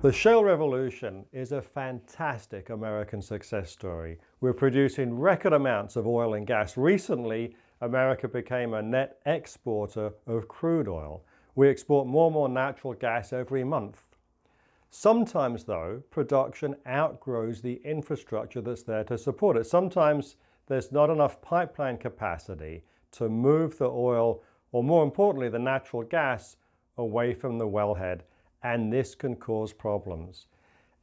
The shale revolution is a fantastic American success story. We're producing record amounts of oil and gas. Recently, America became a net exporter of crude oil. We export more and more natural gas every month. Sometimes, though, production outgrows the infrastructure that's there to support it. Sometimes there's not enough pipeline capacity to move the oil, or more importantly, the natural gas, away from the wellhead, and this can cause problems.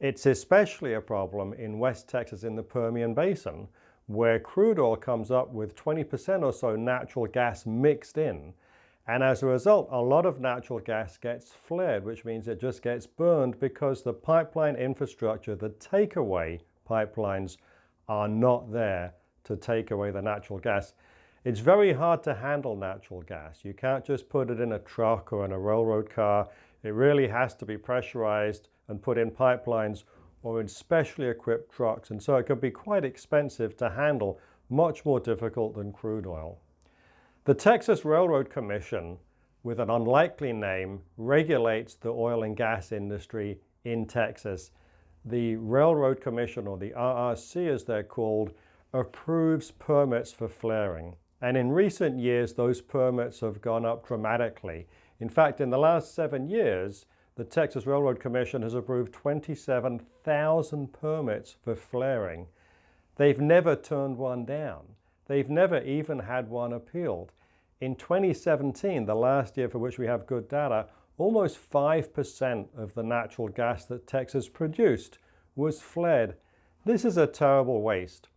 It's especially a problem in West Texas in the Permian Basin, where crude oil comes up with 20% or so natural gas mixed in. And as a result, a lot of natural gas gets flared, which means it just gets burned because the pipeline infrastructure, the takeaway pipelines, are not there to take away the natural gas. It's very hard to handle natural gas. You can't just put it in a truck or in a railroad car. It really has to be pressurized and put in pipelines or in specially equipped trucks. And so it can be quite expensive to handle, much more difficult than crude oil. The Texas Railroad Commission, with an unlikely name, regulates the oil and gas industry in Texas. The Railroad Commission, or the RRC as they're called, approves permits for flaring. And in recent years, those permits have gone up dramatically. In fact, in the last 7 years, the Texas Railroad Commission has approved 27,000 permits for flaring. They've never turned one down. They've never even had one appealed. In 2017, the last year for which we have good data, almost 5% of the natural gas that Texas produced was flared. This is a terrible waste.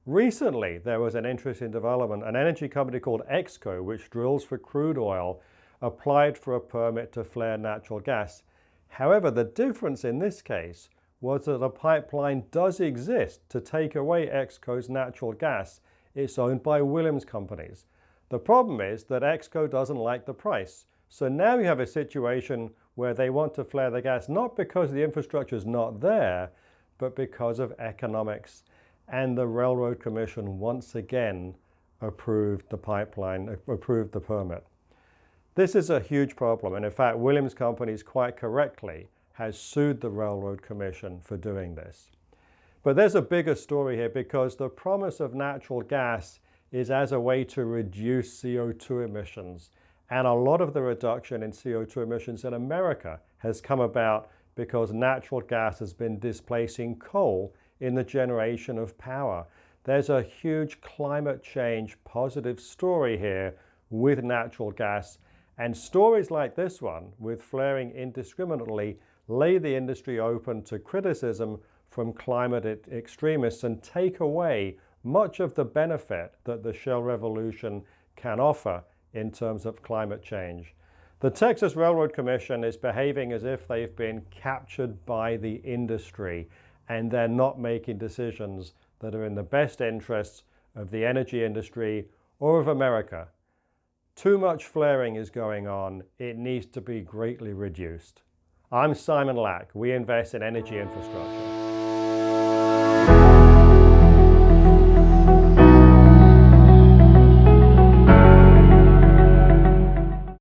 Recently, there was an interesting development. An energy company called Exco, which drills for crude oil, applied for a permit to flare natural gas. However, the difference in this case was that a pipeline does exist to take away Exco's natural gas. It's owned by Williams companies. The problem is that Exco doesn't like the price. So now you have a situation where they want to flare the gas, not because the infrastructure is not there, but because of economics. And the Railroad Commission once again approved the permit. This is a huge problem, and in fact, Williams Companies quite correctly has sued the Railroad Commission for doing this. But there's a bigger story here, because the promise of natural gas is as a way to reduce CO2 emissions. And a lot of the reduction in CO2 emissions in America has come about because natural gas has been displacing coal in the generation of power. There's a huge climate change positive story here with natural gas. And stories like this one, with flaring indiscriminately, lay the industry open to criticism from climate extremists and take away much of the benefit that the shale revolution can offer in terms of climate change. The Texas Railroad Commission is behaving as if they've been captured by the industry, and they're not making decisions that are in the best interests of the energy industry or of America. Too much flaring is going on. It needs to be greatly reduced. I'm Simon Lack. We invest in energy infrastructure.